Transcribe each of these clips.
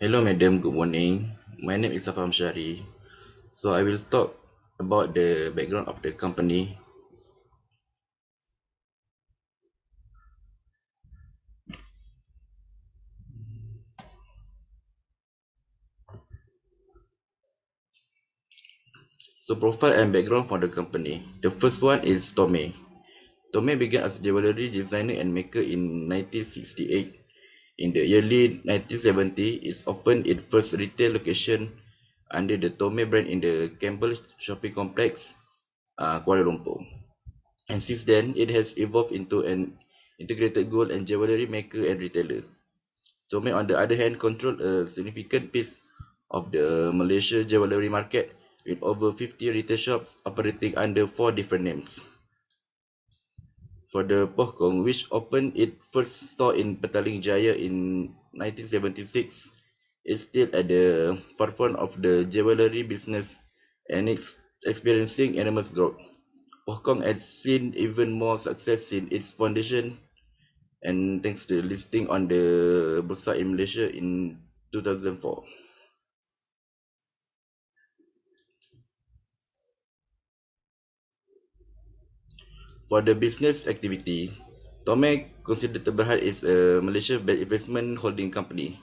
Hello, madam. Good morning. My name is Afham Shari. So I will talk about the background of the company. So profile and background for the company. The first one is Tome. Tome began as a jewelry designer and maker in 1968. In the early 1970s, it opened its first retail location under the Tome brand in the Campbell Shopping Complex, Kuala Lumpur. And since then, it has evolved into an integrated gold and jewelry maker and retailer. Tome, on the other hand, controlled a significant piece of the Malaysia jewellery market with over 50 retail shops operating under 4 different names. For the Pohkong, which opened its first store in Petaling Jaya in 1976, is still at the forefront of the jewellery business and is experiencing enormous growth. Pohkong has seen even more success since its foundation and thanks to the listing on the Bursa in Malaysia in 2004. For the business activity, Tome considered Berhad is a Malaysia-based investment holding company.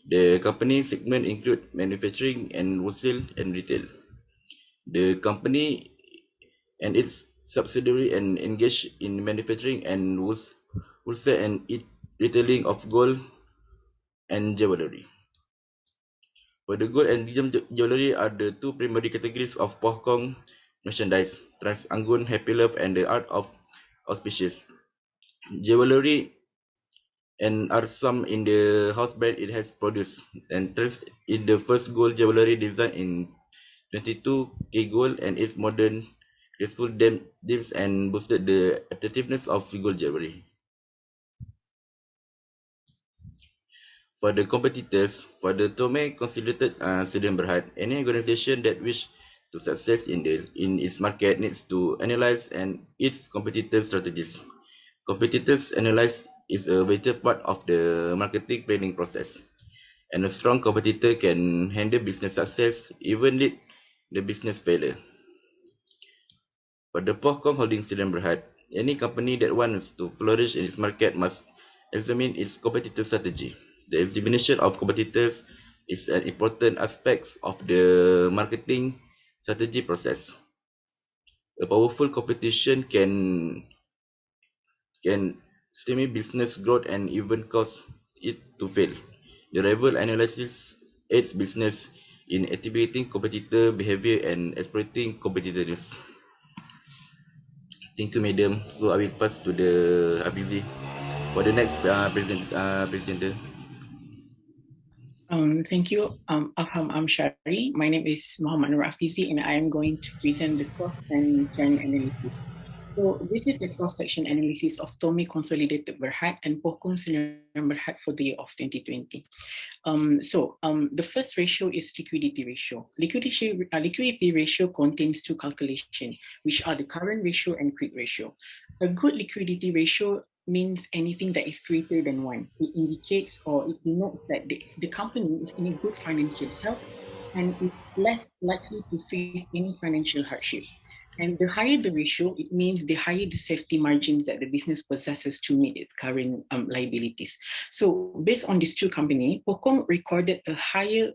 The company segment include manufacturing and wholesale and retail. The company and its subsidiary and engage in manufacturing and wholesale and retailing of gold and jewelry. For the gold and jewelry are the two primary categories of Pohkong merchandise: Trans Anggun, Happy Love, and the Art of Auspicious. Jewelry and are some in the house brand it has produced, and Trans is the first gold jewelry design in 22K gold and its modern graceful dims and boosted the attractiveness of gold jewelry. For the competitors, for the Tome considered Sedang Berhad, any organization that wish to success in its market needs to analyze and its competitor strategies. Competitors analyze is a vital part of the marketing planning process, and a strong competitor can handle business success, even lead the business failure. For the Pohkong Holding Sedang Berhad, any company that wants to flourish in its market must examine its competitor strategy. The examination of competitors is an important aspect of the marketing strategy process. A powerful competition can stimulate business growth and even cause it to fail. The rival analysis aids business in anticipating competitor behavior and exploiting competitiveness. Thank you, madam. So I will pass to the Afizie for the next presenter. Thank you, Afham Hamsyari. My name is Muhd Nur Afizie, and I am going to present the cross and trend analysis. So this is the cross-section analysis of Tome Consolidated Berhad and Pohkong Sedang Berhad for the year of 2020. The first ratio is liquidity ratio. Liquidity ratio contains two calculations, which are the current ratio and quick ratio. A good liquidity ratio means anything that is greater than 1. It indicates or it denotes that the company is in a good financial health and is less likely to face any financial hardships. And the higher the ratio, it means the higher the safety margins that the business possesses to meet its current liabilities. So based on these two companies, Pohkong recorded a higher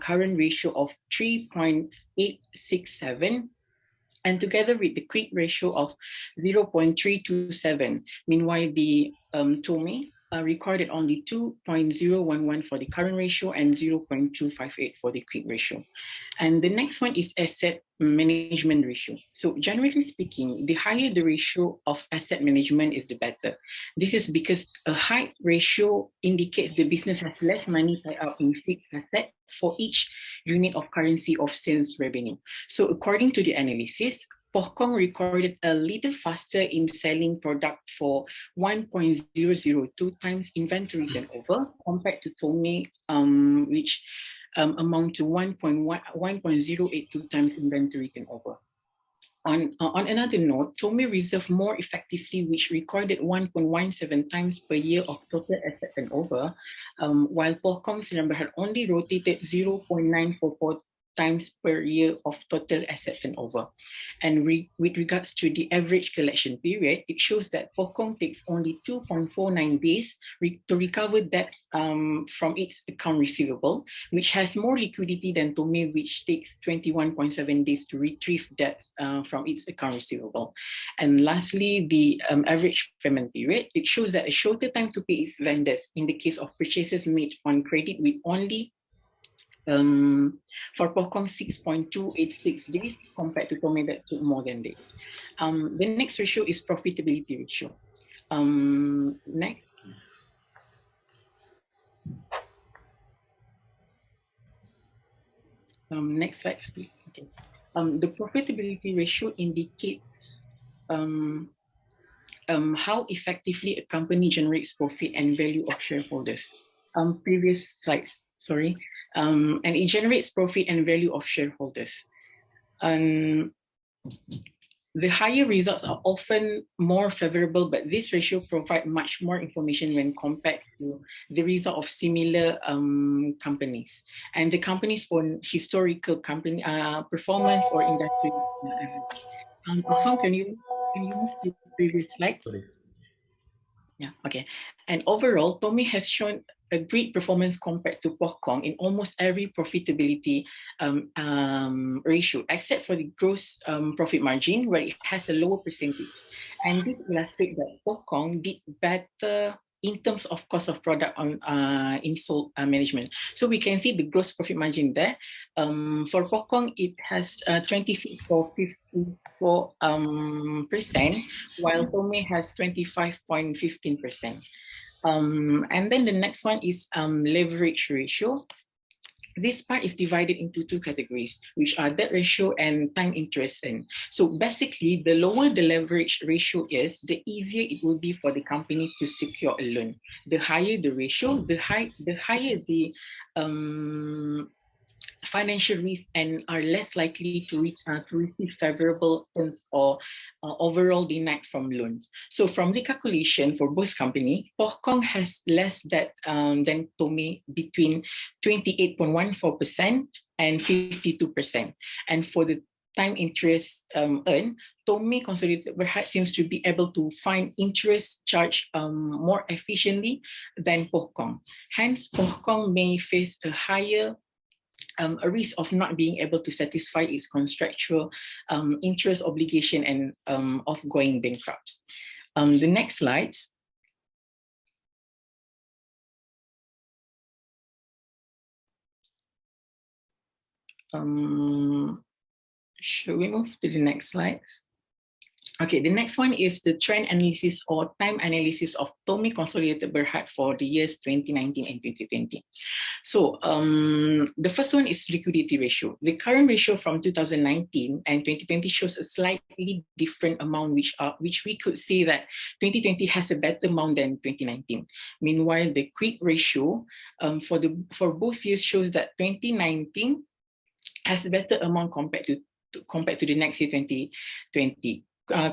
current ratio of 3.867, and together with the quick ratio of 0.327. Meanwhile, the Tome recorded only 2.011 for the current ratio and 0.258 for the quick ratio. And the next one is asset management ratio. So generally speaking, the higher the ratio of asset management is the better. This is because a high ratio indicates the business has less money tied up in fixed asset for each unit of currency of sales revenue. So according to the analysis, Pohkong recorded a little faster in selling product for 1.002 times inventory turnover compared to Tome, which amount to 1.082 times inventory turnover. On another note, Tome reserved more effectively, which recorded 1.17 times per year of total asset turnover, while Pohkong's number had only rotated 0.944 times per year of total asset turnover. And with regards to the average collection period, it shows that Pohkong takes only 2.49 days to recover debt from its account receivable, which has more liquidity than Tome, which takes 21.7 days to retrieve debt from its account receivable. And lastly, the average payment period, it shows that a shorter time to pay its vendors in the case of purchases made on credit with only for Pohkong 6.286 days compared to Tome that took more than that. The next ratio is profitability ratio. Next. Next slide, please. Okay. The profitability ratio indicates how effectively a company generates profit and value of shareholders. Previous slides, sorry. And it generates profit and value of shareholders. The higher results are often more favorable, but this ratio provides much more information when compared to the result of similar companies. And the companies on historical company performance or industry average. Afham, can you move to the previous slide? Sorry. Yeah, okay. And overall, Tome has shown a great performance compared to Pohkong in almost every profitability ratio, except for the gross profit margin, where it has a lower percentage. And this illustrates that Pohkong did better in terms of cost of product on in-sold management. So we can see the gross profit margin there. For Pohkong, it has 26.54%, while Tome has 25.15%. And then the next one is leverage ratio. This part is divided into two categories, which are debt ratio and time interest earned. So basically, the lower the leverage ratio is, the easier it will be for the company to secure a loan. The higher the ratio, the higher the financial risk and are less likely to receive favorable terms or overall denied from loans. So from the calculation for both company, Pohkong has less debt than Tome, between 28.14% and 52%. And for the time interest earned, Tome consolidated Berhad seems to be able to find interest charge more efficiently than Pohkong. Hence, Pohkong may face a higher a risk of not being able to satisfy its contractual interest obligation and of going bankrupt. The next slides. Should we move to the next slides? Okay, the next one is the trend analysis or time analysis of Tome Consolidated Berhad for the years 2019 and 2020. So the first one is liquidity ratio. The current ratio from 2019 and 2020 shows a slightly different amount, which we could say that 2020 has a better amount than 2019. Meanwhile, the quick ratio for both years shows that 2019 has a better amount compared to the next year, 2020.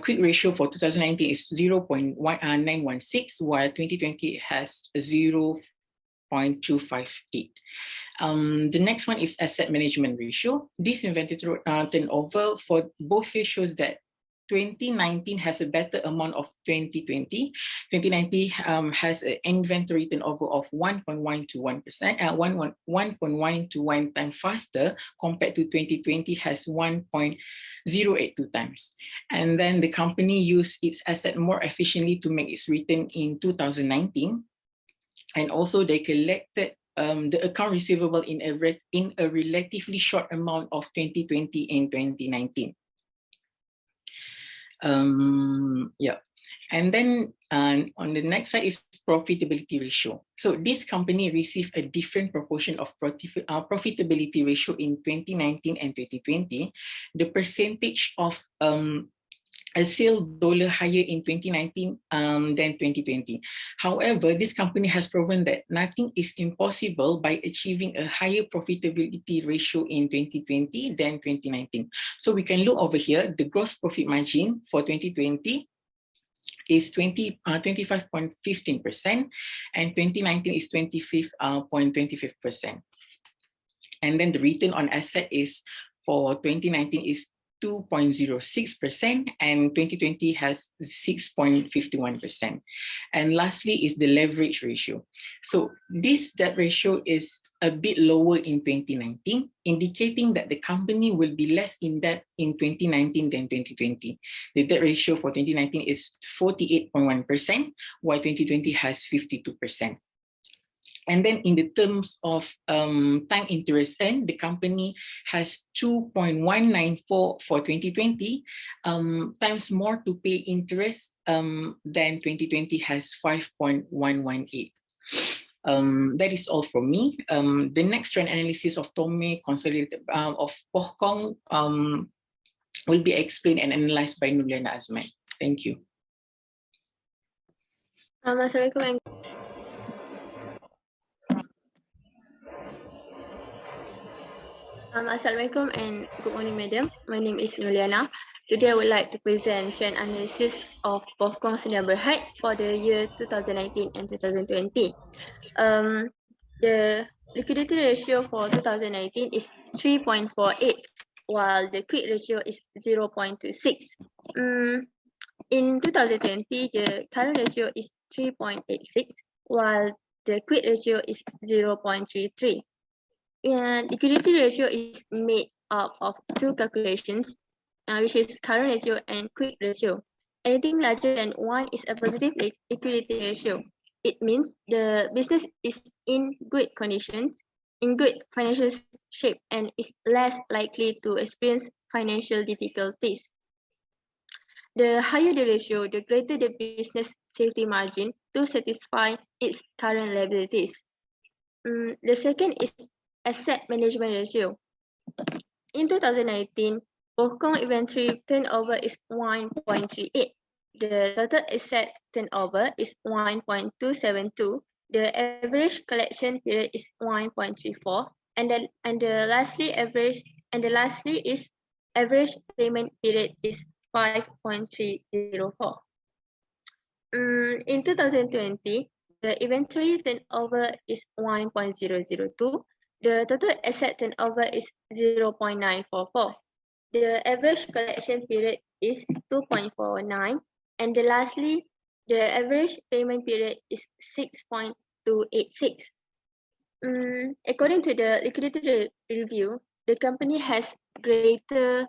Quick ratio for 2019 is 0.916, while 2020 has 0.258. The next one is asset management ratio. This inventory turnover for both years shows that 2019 has a better amount of 2020. 2019 has an inventory turnover of 1.121%, 1.121 times faster compared to 2020 has 1.082 times. And then the company used its asset more efficiently to make its return in 2019. And also they collected the account receivable in a relatively short amount of 2020 and 2019. Yeah, and then on the next side is profitability ratio. So this company received a different proportion of profitability ratio in 2019 and 2020. The percentage of a sale dollar higher in 2019 than 2020. However, this company has proven that nothing is impossible by achieving a higher profitability ratio in 2020 than 2019. So we can look over here, the gross profit margin for 2020 is 25.15%, and 2019 is 25.25%. And then the return on asset is for 2019 is 2.06%, and 2020 has 6.51%. And lastly is the leverage ratio. So this debt ratio is a bit lower in 2019, indicating that the company will be less in debt in 2019 than 2020. The debt ratio for 2019 is 48.1%, while 2020 has 52%. And then in the terms of time interest earned, the company has 2.194 for 2020, times more to pay interest than 2020 has 5.118. That is all from me. The next trend analysis of Tome consolidated of Pohkong will be explained and analyzed by Liyana Azman. Thank you. Assalamualaikum. Assalamualaikum and good morning, madam. My name is Liyana. Today I would like to present trend analysis of Pohkong Sdn Bhd for the year 2019 and 2020. The liquidity ratio for 2019 is 3.48, while the quick ratio is 0.26. In 2020, the current ratio is 3.86, while the quick ratio is 0.33. And liquidity ratio is made up of two calculations, which is current ratio and quick ratio. Anything larger than 1 is a positive liquidity ratio. It means the business is in good conditions, in good financial shape, and is less likely to experience financial difficulties. The higher the ratio, the greater the business safety margin to satisfy its current liabilities. The second is asset management ratio. In 2019, Pohkong inventory turnover is 1.38. The total asset turnover is 1.272. The average collection period is 1.34, and lastly is average payment period is 5.304. In 2020, the inventory turnover is 1.002. The total asset turnover is 0.944. The average collection period is 2.49, and lastly, the average payment period is 6.286. According to the liquidity review, the company has greater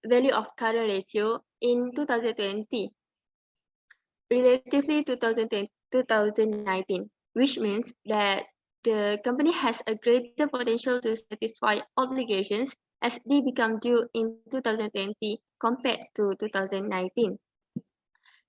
value of current ratio in 2020 relatively to 2019, which means that the company has a greater potential to satisfy obligations as they become due in 2020 compared to 2019.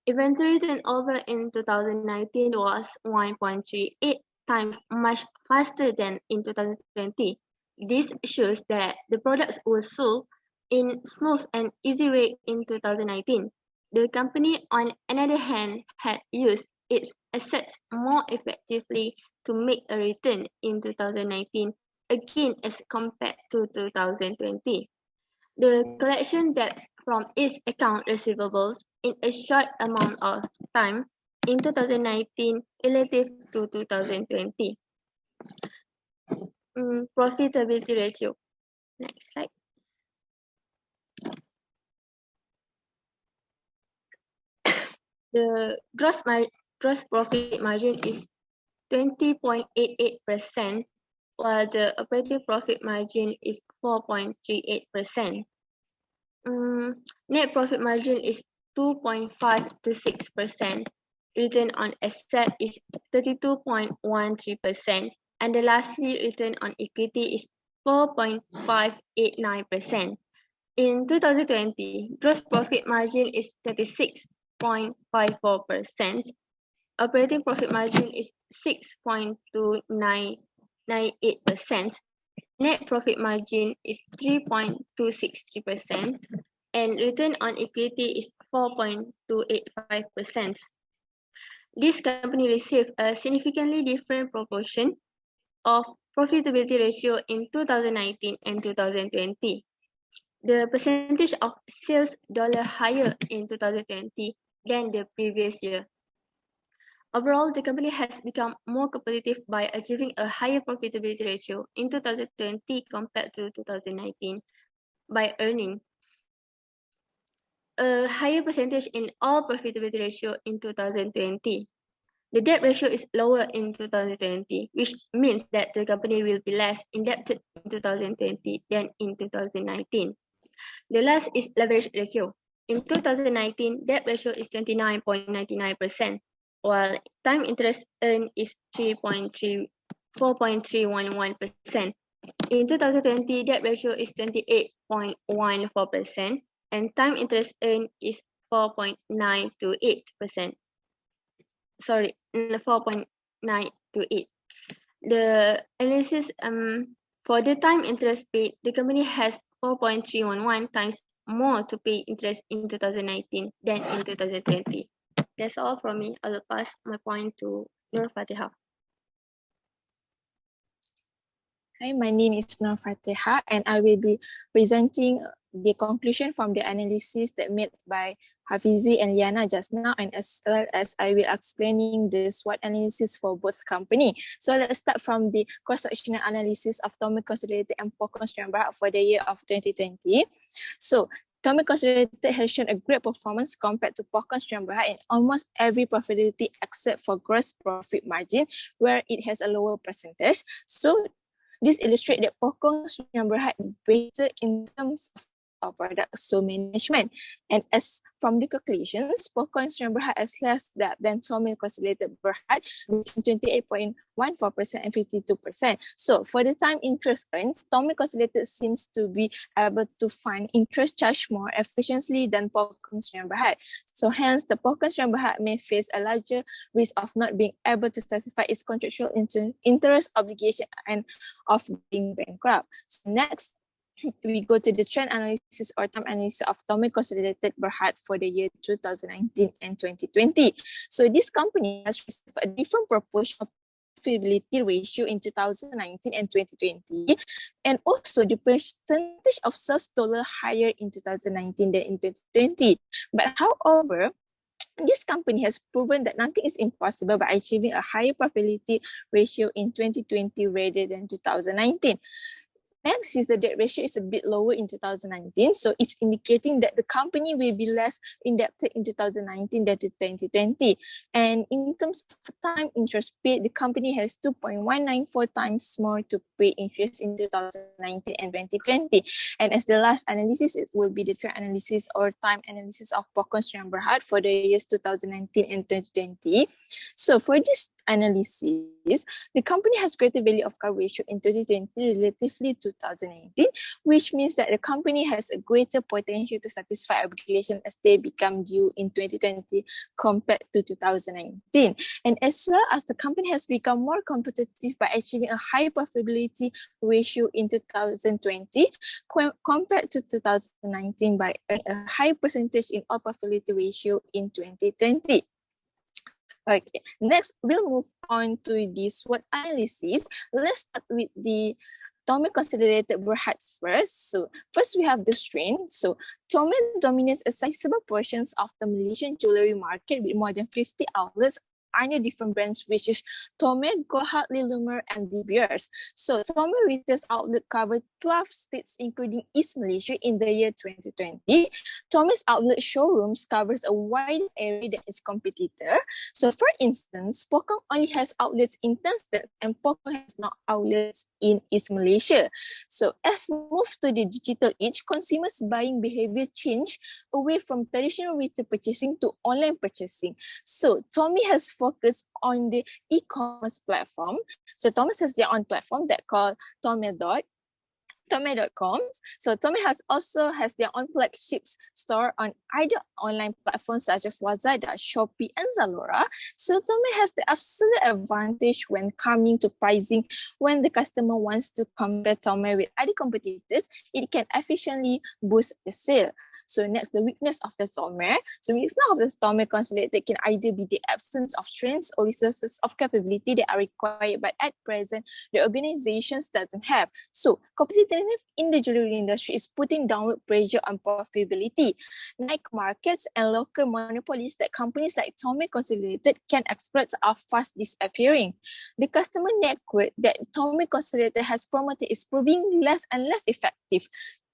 Inventory turnover in 2019 was 1.38 times much faster than in 2020. This shows that the products were sold in smooth and easy way in 2019. The company, on another hand, had used its assets more effectively to make a return in 2019, again as compared to 2020. The collection debts from its account receivables in a short amount of time in 2019 relative to 2020. Profitability ratio. Next slide. The gross profit margin is 20.88%, while the operating profit margin is 4.38%. Net profit margin is 2.5 to 6%. Return on asset is 32.13%, and lastly, return on equity is 4.589%. In 2020, gross profit margin is 36.54%. Operating profit margin is 6.2998%. Net profit margin is 3.263%, and return on equity is 4.285%. This company received a significantly different proportion of profitability ratio in 2019 and 2020. The percentage of sales dollar higher in 2020 than the previous year. Overall, the company has become more competitive by achieving a higher profitability ratio in 2020 compared to 2019 by earning a higher percentage in all profitability ratio in 2020. The debt ratio is lower in 2020, which means that the company will be less indebted in 2020 than in 2019. The last is leverage ratio. In 2019, debt ratio is 29.99%, while time interest earned is 4.311%. In 2020, debt ratio is 28.14%, and time interest earned is 4.928%. Sorry, 4.928. The analysis for the time interest paid, the company has 4.311 times more to pay interest in 2019 than in 2020. That's all from me. I will pass my point to Nur Fatihah. Hi, my name is Nur Fatihah, and I will be presenting the conclusion from the analysis that made by Afizie and Liyana just now, and as well as I will explaining the SWOT analysis for both company. So let's start from the cross-sectional analysis of Tommy Consolidated and Pokon Sdn Bhd for the year of 2020. So Tommy Consolidated has shown a great performance compared to Pokon Sdn Bhd in almost every profitability except for gross profit margin, where it has a lower percentage. So this illustrates that Pokon Sdn Bhd is better in terms of product management. And as from the calculations, Pokon Sdn Bhd has less debt than Tommy Consolidated Berhad, between 28.14% and 52%. So for the time interest earned, Tommy Consolidated seems to be able to find interest charge more efficiently than Pokon Sdn Bhd. So hence, the Pokon Sdn Bhd may face a larger risk of not being able to satisfy its contractual interest obligation and of being bankrupt. So next, we go to the trend analysis or time analysis of Tommy Consolidated Berhad for the year 2019 and 2020. So this company has received a different proportion of profitability ratio in 2019 and 2020, and also the percentage of sales dollar higher in 2019 than in 2020. But however, this company has proven that nothing is impossible by achieving a higher profitability ratio in 2020 rather than 2019. Next is the debt ratio is a bit lower in 2019, so it's indicating that the company will be less indebted in 2019 than 2020. And in terms of time interest paid, the company has 2.194 times more to pay interest in 2019 and 2020. And as the last analysis, it will be the trend analysis or time analysis of Pokon Sdn Bhd for the years 2019 and 2020. So for this analysis, the company has greater value of cover ratio in 2020 relatively to 2019, which means that the company has a greater potential to satisfy obligation as they become due in 2020 compared to 2019. And as well as the company has become more competitive by achieving a high profitability ratio in 2020 compared to 2019 by a high percentage in all profitability ratio in 2020. Okay, next we'll move on to the SWOT analysis. Let's start with the Tommy Consolidated Berhad first. So first we have the strength. So Tommy dominates a sizable portions of the Malaysian jewelry market with more than 50 outlets under different brands, which is Tommy, Goldheart, Lilumer, and De Beers. So Tommy retail outlet covered 12 states, including East Malaysia in the year 2020. Tommy's outlet showrooms covers a wide area than its competitor. So for instance, Pokon only has outlets in 10 states and Pokon has no outlets in East Malaysia. So as we move to the digital age, consumers' buying behavior change away from traditional retail purchasing to online purchasing. So Tommy has focused on the e-commerce platform. So Tommy has their own platform that called Tommy.com. So Tommy also has their own flagship store on either online platforms such as Lazada, Shopee, and Zalora. So Tommy has the absolute advantage when coming to pricing. When the customer wants to compare Tommy with other competitors, it can efficiently boost the sale. So next, the weakness of the STOME. So weakness of the STOME consolidated can either be the absence of strengths or resources of capability that are required, but at present, the organizations doesn't have. So competitiveness in the jewelry industry is putting downward pressure on profitability. Niche markets and local monopolies that companies like Tommy Consolidated can exploit are fast disappearing. The customer network that Tommy Consolidated has promoted is proving less and less effective.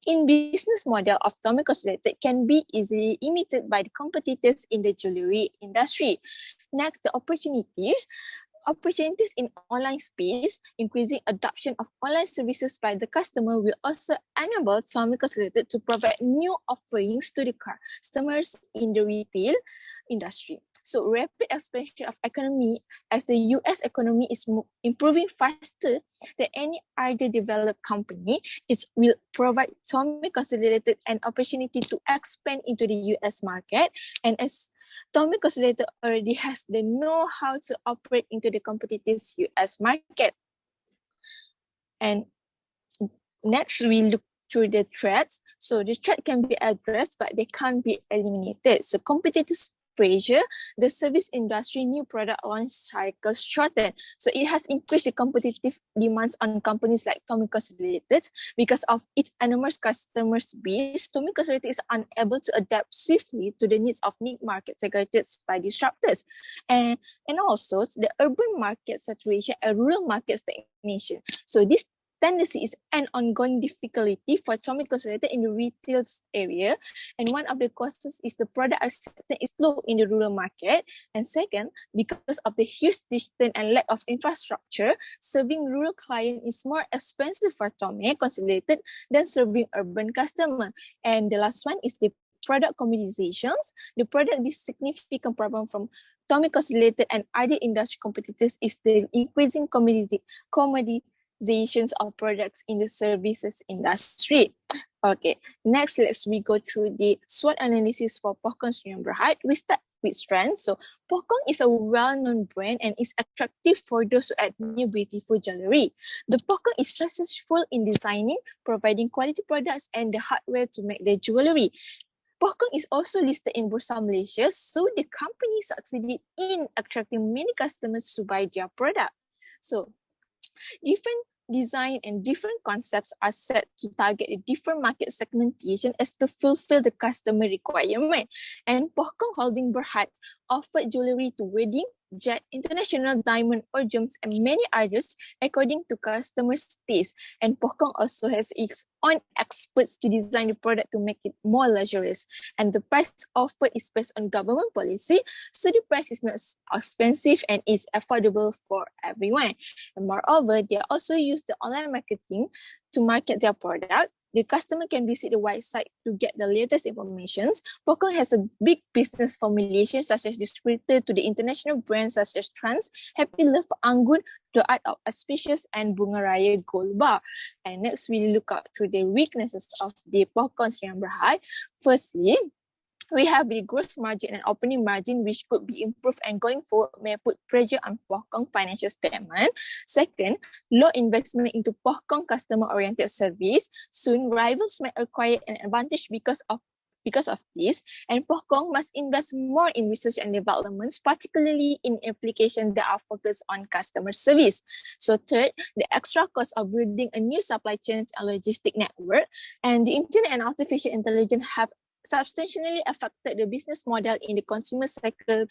In business model of Tommy Consolidated can be easily imitated by the competitors in the jewelry industry. Next, the opportunities in online space. Increasing adoption of online services by the customer will also enable Tommy Consolidated to provide new offerings to the customers in the retail industry. So rapid expansion of economy as the US economy is improving faster than any other developed company, it will provide Tommy Consolidated an opportunity to expand into the US market. And as Tommy Consolidated already has the know-how to operate into the competitive US market. And next, we look through the threats. So the threat can be addressed, but they can't be eliminated. So competitive pressure, the service industry new product launch cycles shorten. So it has increased the competitive demands on companies like Tommy Consolidated because of its enormous customers base. Tommy Consolidated is unable to adapt swiftly to the needs of niche market segregated by disruptors. And also the urban market saturation and rural market stagnation. So this tendency is an ongoing difficulty for Tommy Consolidated in the retail area. And one of the causes is the product acceptance is low in the rural market. And second, because of the huge distance and lack of infrastructure, serving rural clients is more expensive for Tommy Consolidated than serving urban customers. And the last one is the product commoditizations. The product is significant problem from Tommy Consolidated and other industry competitors is the increasing commodities of products in the services industry. Okay, next we go through the SWOT analysis for Pokong Sdn Bhd. We start with strengths. So Pokong is a well-known brand and is attractive for those who admire beautiful jewelry. The Pokong is successful in designing, providing quality products and the hardware to make the jewelry. Pokong is also listed in Bursa Malaysia, so the company succeeded in attracting many customers to buy their product. So different design and different concepts are set to target a different market segmentation as to fulfill the customer requirement. And Pokong Holding Berhad offered jewelry to wedding, jet, international diamond or gems, and many others according to customers' taste. And Pokong also has its own experts to design the product to make it more luxurious. And the price offered is based on government policy, so the price is not expensive and is affordable for everyone. And moreover, they also use the online marketing to market their product. The customer can visit the website to get the latest information. Pokong has a big business formulation such as distributor to the international brands such as Trans, Happy Love Anggun, The Art of Auspicious, and Bunga Raya Gold Bar. And next, we look out through the weaknesses of the Pokong Sdn Bhd. Firstly, we have the gross margin and operating margin, which could be improved and going forward may put pressure on Pokong financial statement. Second, low investment into Pokong customer-oriented service. Soon, rivals may acquire an advantage because of this, and Pokong must invest more in research and developments, particularly in applications that are focused on customer service. So third, the extra cost of building a new supply chain and logistic network, and the internet and artificial intelligence have substantially affected the business model in the consumer cyclical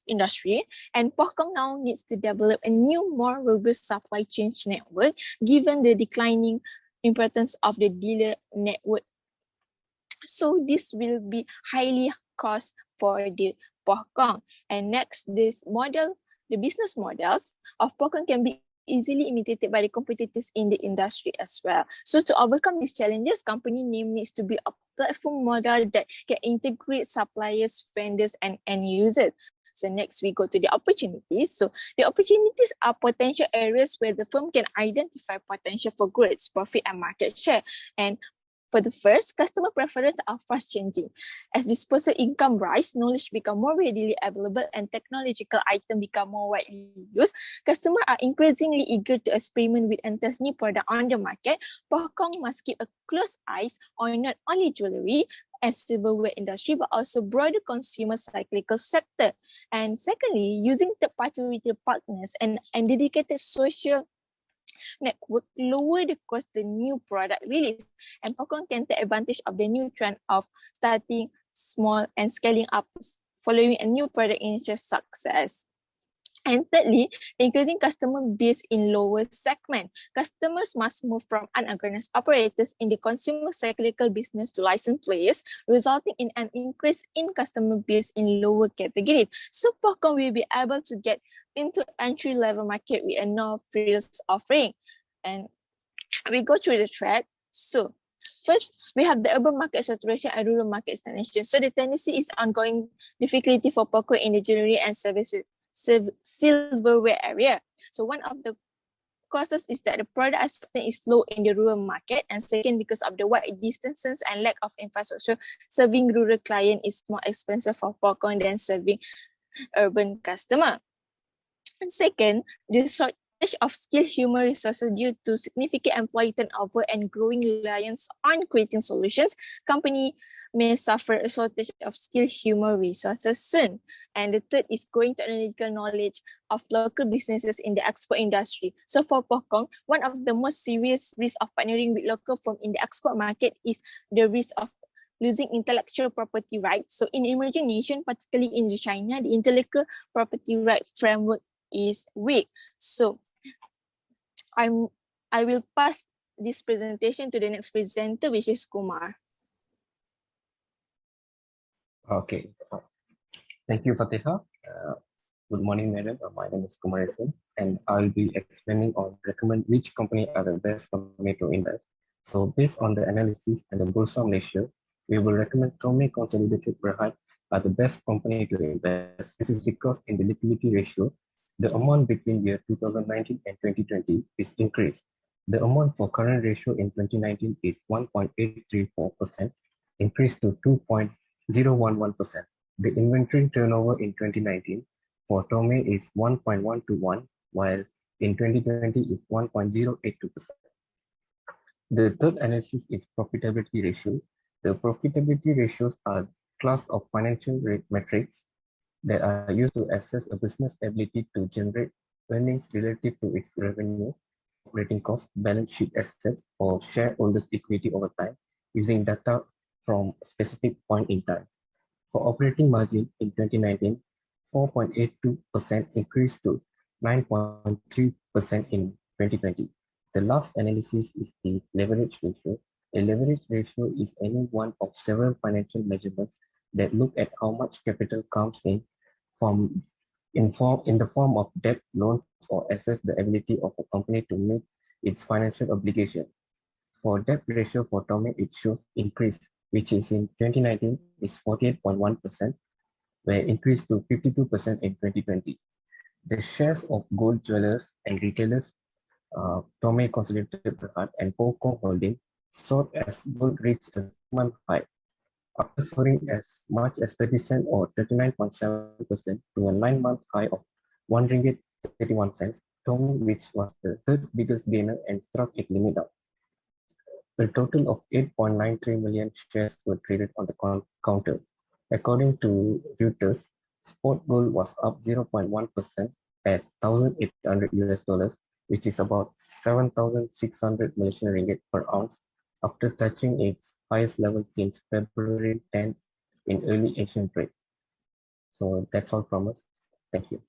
industry, and Pokong now needs to develop a new, more robust supply chain network given the declining importance of the dealer network. So this will be highly cost for the Pokong. And next, the business models of Pokong can be easily imitated by the competitors in the industry as well. So to overcome these challenges, company name needs to be a platform model that can integrate suppliers, vendors, and end users. So next we go to the opportunities. So the opportunities are potential areas where the firm can identify potential for growth, profit, and market share. And For the first, customer preferences are fast changing. As disposable income rise, knowledge become more readily available and technological items become more widely used. Customers are increasingly eager to experiment with and test new products on the market. Pokong must keep a close eye on not only jewelry and silverware industry, but also broader consumer cyclical sector. And secondly, using third-party retail partners and dedicated social network lower the cost the new product release, and Pokong can take advantage of the new trend of starting small and scaling up following a new product initial success. And thirdly, increasing customer base in lower segment. Customers must move from unorganized operators in the consumer cyclical business to licensed players, resulting in an increase in customer base in lower categories. So Pokong will be able to get into entry-level market with a no-frills offering. And we go through the thread. So first, we have the urban market saturation and rural market stagnation. So the tendency is ongoing difficulty for Pokong in the jewelry and services silverware area. So one of the causes is that the product acceptance is low in the rural market, and second, because of the wide distances and lack of infrastructure, serving rural client is more expensive for Pokong than serving urban customer. And second, the shortage of skilled human resources due to significant employee turnover and growing reliance on creating solutions, company may suffer a shortage of skilled human resources soon. And the third is growing technological knowledge of local businesses in the export industry. So for Pokong, one of the most serious risks of partnering with local firms in the export market is the risk of losing intellectual property rights. So in emerging nations, particularly in China, the intellectual property right framework is weak. So I will pass this presentation to the next presenter, which is Kumar. Okay, thank you, Fatihah. Good morning, madam. My name is Kumaresan, and I'll be explaining or recommend which company are the best for me to invest. So based on the analysis and the Bursa Malaysia, we will recommend Tome Consolidated Berhad are the best company to invest. This is because in the liquidity ratio, the amount between year 2019 and 2020 is increased. The amount for current ratio in 2019 is 1.834%, increased to 2.011%. The inventory turnover in 2019 for Tome is 1.1 to 1, while in 2020 is 1.082%. The third analysis is profitability ratio. The profitability ratios are class of financial metrics that are used to assess a business ability to generate earnings relative to its revenue, operating costs, balance sheet assets, or shareholders' equity over time using data from a specific point in time. For operating margin in 2019, 4.82% increased to 9.3% in 2020. The last analysis is the leverage ratio. A leverage ratio is any one of several financial measurements that look at how much capital comes in the form of debt, loans, or assess the ability of a company to meet its financial obligation. For debt ratio for Tome, it shows increase, which is in 2019 is 48.1%, where increased to 52% in 2020. The shares of gold jewelers and retailers, Tome Consolidated Berhad and Pokong Holding, soared as gold reached a month high, after soaring as much as 30% or 39.7% to a 9-month high of RM1.31. Tome, which was the third biggest gainer and struck its limit up. A total of 8.93 million shares were traded on the counter. According to Reuters, spot gold was up 0.1% at $1,800, which is about 7,600 Malaysian ringgit per ounce, after touching its highest level since February 10th in early Asian trade. So that's all from us. Thank you.